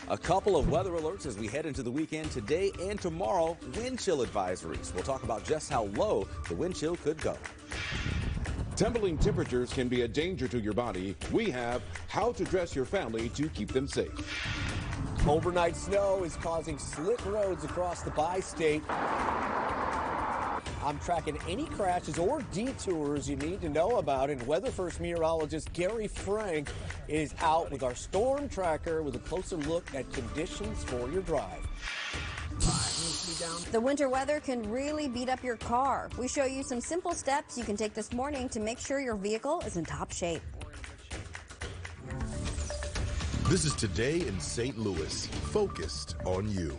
A couple of weather alerts as we head into the weekend today and tomorrow. Wind chill advisories. We'll talk about just how low the wind chill could go. Tumbling temperatures can be a danger to your body. We have how to dress your family to keep them safe. Overnight snow is causing slick roads across the bi-state. I'm tracking any crashes or detours you need to know about, and Weather First meteorologist Gary Frank is out with our storm tracker with a closer look at conditions for your drive. The winter weather can really beat up your car. We show you some simple steps you can take this morning to make sure your vehicle is in top shape. This is Today in St. Louis, focused on you.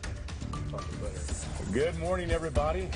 Good morning, everybody.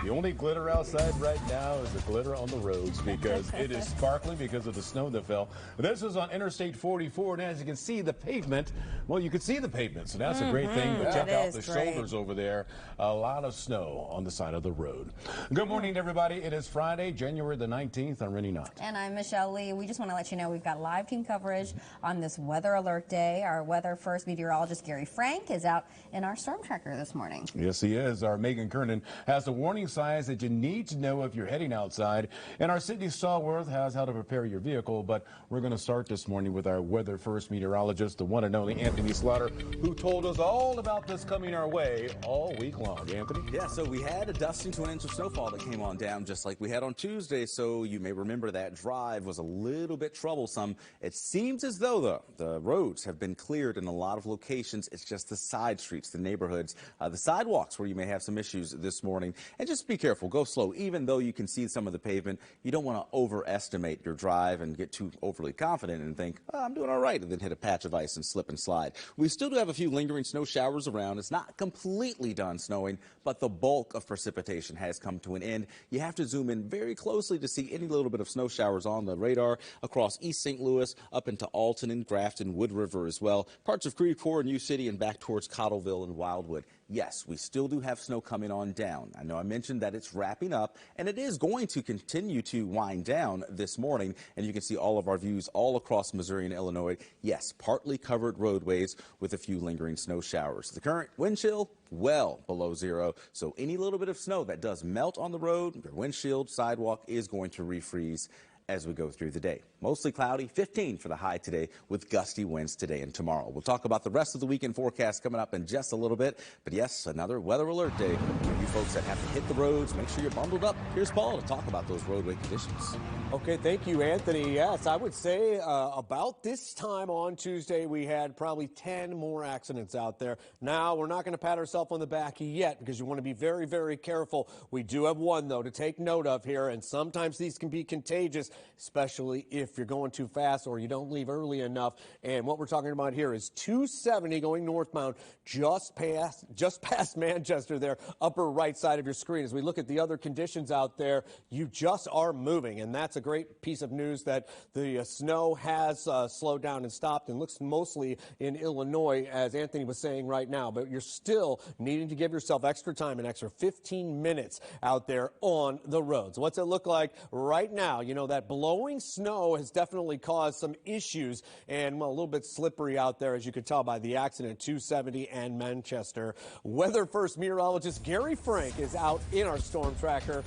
The only glitter outside right now is the glitter on the roads because it is sparkling because of the snow that fell. This is on Interstate 44, and as you can see, the pavement, well, you can see the pavement, so that's a great thing. But check out the shoulders over there. A lot of snow on the side of the road. Good morning, everybody. It is Friday, January the 19th. I'm Rennie Knott. And I'm Michelle Lee. We just want to let you know we've got live team coverage on this weather alert day. Our Weather First meteorologist Gary Frank is out in our storm tracker this morning. Yes, he is. Our Megan Kernan has the warning signs that you need to know if you're heading outside. And our Sydney Stallworth has how to prepare your vehicle. But we're going to start this morning with our Weather First meteorologist, the one and only Anthony Slaughter, who told us all about this coming our way all week long. Anthony? Yeah, so we had a dusting to an inch of snowfall that came on down just like we had on Tuesday. So you may remember that drive was a little bit troublesome. It seems as though, though, the roads have been cleared in a lot of locations. It's just the side streets, the neighborhoods, the sidewalks where you may have some issues this morning. And just be careful. Go slow. Even though you can see some of the pavement, you don't want to overestimate your drive and get too overly confident and think, oh, I'm doing all right, and then hit a patch of ice and slip and slide. We still do have a few lingering snow showers around. It's not completely done snowing, but the bulk of precipitation has come to an end. You have to zoom in very closely to see any little bit of snow showers on the radar across East St. Louis, up into Alton and Grafton, Wood River as well, parts of Creve Coeur, New City, and back towards Cottleville and Wildwood. Yes, we still do have snow coming on down. I know I mentioned that it's wrapping up, and it is going to continue to wind down this morning. And you can see all of our views all across Missouri and Illinois. Yes, partly covered roadways with a few lingering snow showers. The current wind chill, well below zero. So any little bit of snow that does melt on the road, your windshield, sidewalk is going to refreeze as we go through the day. Mostly cloudy, 15 for the high today with gusty winds today and tomorrow. We'll talk about the rest of the weekend forecast coming up in just a little bit. But yes, another weather alert day for you folks that have to hit the roads. Make sure you're bundled up. Here's Paul to talk about those roadway conditions. Okay, thank you, Anthony. Yes, I would say about this time on Tuesday, we had probably 10 more accidents out there. Now, we're not going to pat ourselves on the back yet because you want to be very, very careful. We do have one, though, to take note of here, and sometimes these can be contagious, especially if you're going too fast or you don't leave early enough. And what we're talking about here is 270 going northbound just past Manchester there, upper right side of your screen. As we look at the other conditions out there, you just are moving, and that's a great piece of news that the snow has slowed down and stopped and looks mostly in Illinois, as Anthony was saying right now. But you're still needing to give yourself extra time, an extra 15 minutes out there on the roads. What's it look like right now? You know, that blowing snow has definitely caused some issues and, well, a little bit slippery out there, as you could tell by the accident, 270 and Manchester. Weather First meteorologist Gary Frank is out in our storm tracker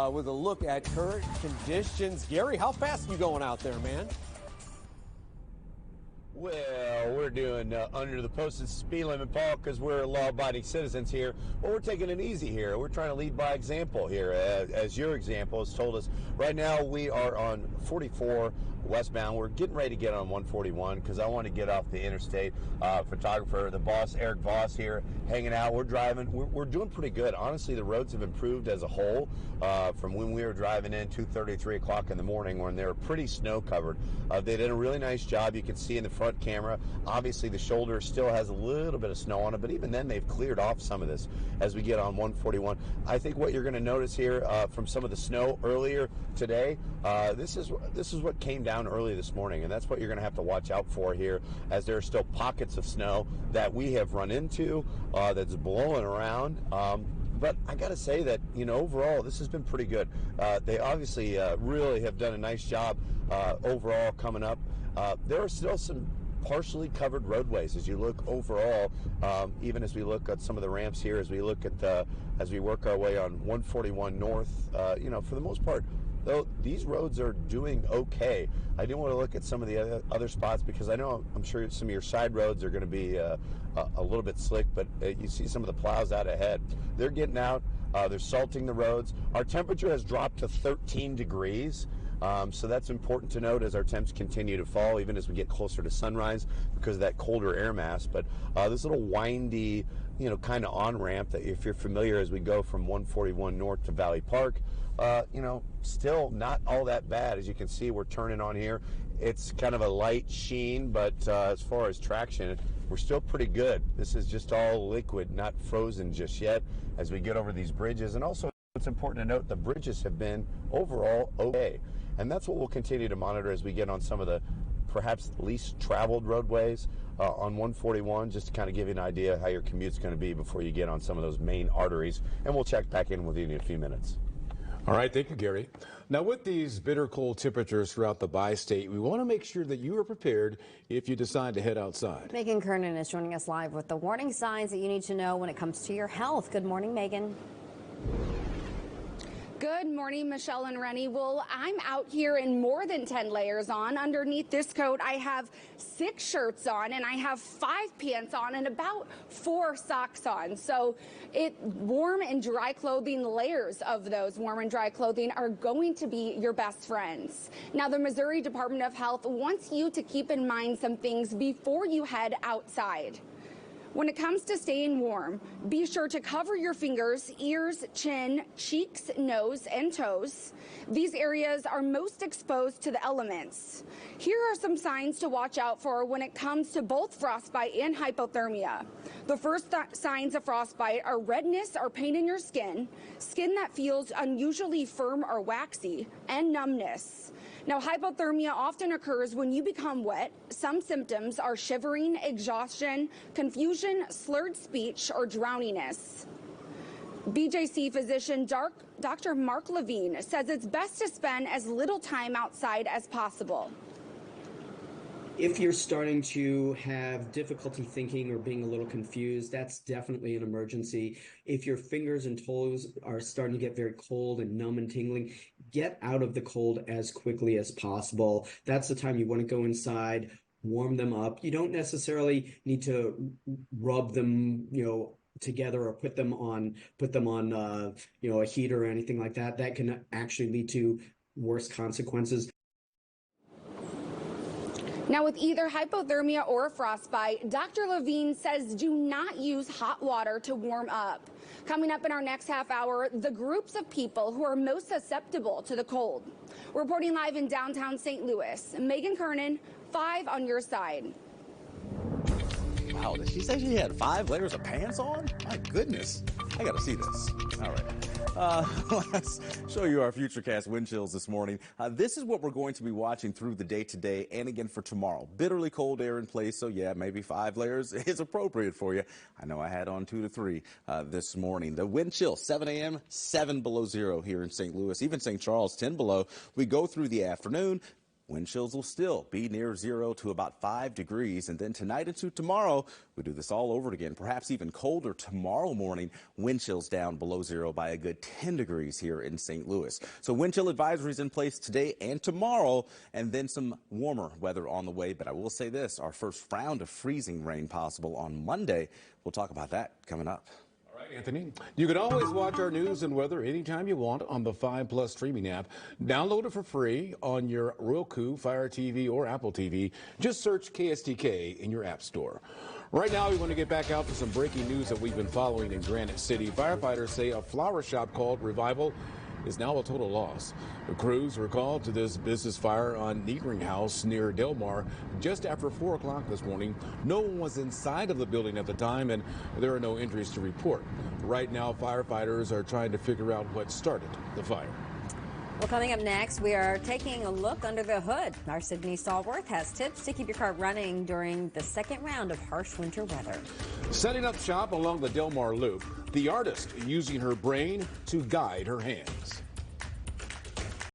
with a look at current conditions. Gary, how fast are you going out there, man? Well, we're doing under the posted speed limit, Paul, because we're law-abiding citizens here. Well, we're taking it easy here. We're trying to lead by example here, as your example has told us. Right now, we are on 44 westbound. We're getting ready to get on 141 because I want to get off the interstate. Photographer, the boss, Eric Voss here, hanging out. We're driving. We're doing pretty good. Honestly, the roads have improved as a whole from when we were driving in 2:30, 3 o'clock in the morning when they were pretty snow-covered. They did a really nice job. You can see in the front camera, obviously the shoulder still has a little bit of snow on it, but even then they've cleared off some of this as we get on 141. I think what you're going to notice here from some of the snow earlier today, this is what came down early this morning, and that's what you're going to have to watch out for here, as there are still pockets of snow that we have run into that's blowing around. But I got to say that, you know, overall, this has been pretty good. They obviously really have done a nice job overall coming up. There are still some partially covered roadways. As you look overall, even as we look at some of the ramps here, as we look at as we work our way on 141 North, you know, for the most part, though, these roads are doing okay. I do want to look at some of the other spots because I'm sure some of your side roads are going to be a little bit slick, but you see some of the plows out ahead. They're getting out. They're salting the roads. Our temperature has dropped to 13 degrees. So that's important to note as our temps continue to fall, even as we get closer to sunrise because of that colder air mass. But this little windy, you know, kind of on-ramp that if you're familiar as we go from 141 North to Valley Park, you know, still not all that bad. As you can see, we're turning on here. It's kind of a light sheen, but as far as traction, we're still pretty good. This is just all liquid, not frozen just yet as we get over these bridges. And also, it's important to note the bridges have been overall okay. And that's what we'll continue to monitor as we get on some of the perhaps least traveled roadways on 141, just to kind of give you an idea how your commute's going to be before you get on some of those main arteries. And we'll check back in with you in a few minutes. All right, thank you, Gary. Now, with these bitter cold temperatures throughout the bi-state, we want to make sure that you are prepared if you decide to head outside. Megan Kernan is joining us live with the warning signs that you need to know when it comes to your health. Good morning, Megan. Good morning, Michelle and Rennie. Well, I'm out here in more than 10 layers on. Underneath this coat, I have 6 shirts on, and I have 5 pants on, and about 4 socks on. So warm and dry clothing, layers of those warm and dry clothing are going to be your best friends. Now, the Missouri Department of Health wants you to keep in mind some things before you head outside. When it comes to staying warm, be sure to cover your fingers, ears, chin, cheeks, nose, and toes. These areas are most exposed to the elements. Here are some signs to watch out for when it comes to both frostbite and hypothermia. The first signs of frostbite are redness or pain in your skin, skin that feels unusually firm or waxy, and numbness. Now, hypothermia often occurs when you become wet. Some symptoms are shivering, exhaustion, confusion, slurred speech, or drowniness. BJC physician Dr. Mark Levine says it's best to spend as little time outside as possible. If you're starting to have difficulty thinking or being a little confused, that's definitely an emergency. If your fingers and toes are starting to get very cold and numb and tingling, get out of the cold as quickly as possible. That's the time you want to go inside, warm them up. You don't necessarily need to rub them, together or put them on, a heater or anything like that. That can actually lead to worse consequences. Now, with either hypothermia or frostbite, Dr. Levine says do not use hot water to warm up. Coming up in our next half hour, the groups of people who are most susceptible to the cold. Reporting live in downtown St. Louis, Megan Kernan, 5 on your side. Wow, did she say she had 5 layers of pants on? My goodness. I gotta see this. All right. Let's show you our Futurecast wind chills this morning. This is what we're going to be watching through the day today and again for tomorrow. Bitterly cold air in place, so yeah, maybe 5 layers is appropriate for you. I know I had on 2 to 3 this morning. The wind chill, 7 a.m., 7 below 0 here in St. Louis, even St. Charles, 10 below. We go through the afternoon. Wind chills will still be near 0 to about 5 degrees. And then tonight into tomorrow, we do this all over again, perhaps even colder tomorrow morning. Wind chills down below 0 by a good 10 degrees here in St. Louis. So wind chill advisories in place today and tomorrow, and then some warmer weather on the way. But I will say this, our first round of freezing rain possible on Monday. We'll talk about that coming up. Anthony, you can always watch our news and weather anytime you want on the 5 Plus streaming app. Download it for free on your Roku, Fire TV, or Apple TV. Just search KSTK in your app store. Right now, we want to get back out to some breaking news that we've been following in Granite City. Firefighters say a flower shop called Revival is now a total loss. The crews were called to this business fire on Niedring House near Del Mar just after 4 o'clock this morning. No one was inside of the building at the time, and there are no injuries to report. Right now, firefighters are trying to figure out what started the fire. Well, coming up next, we are taking a look under the hood. Our Sydney Stallworth has tips to keep your car running during the second round of harsh winter weather. Setting up shop along the Del Mar Loop, the artist using her brain to guide her hands.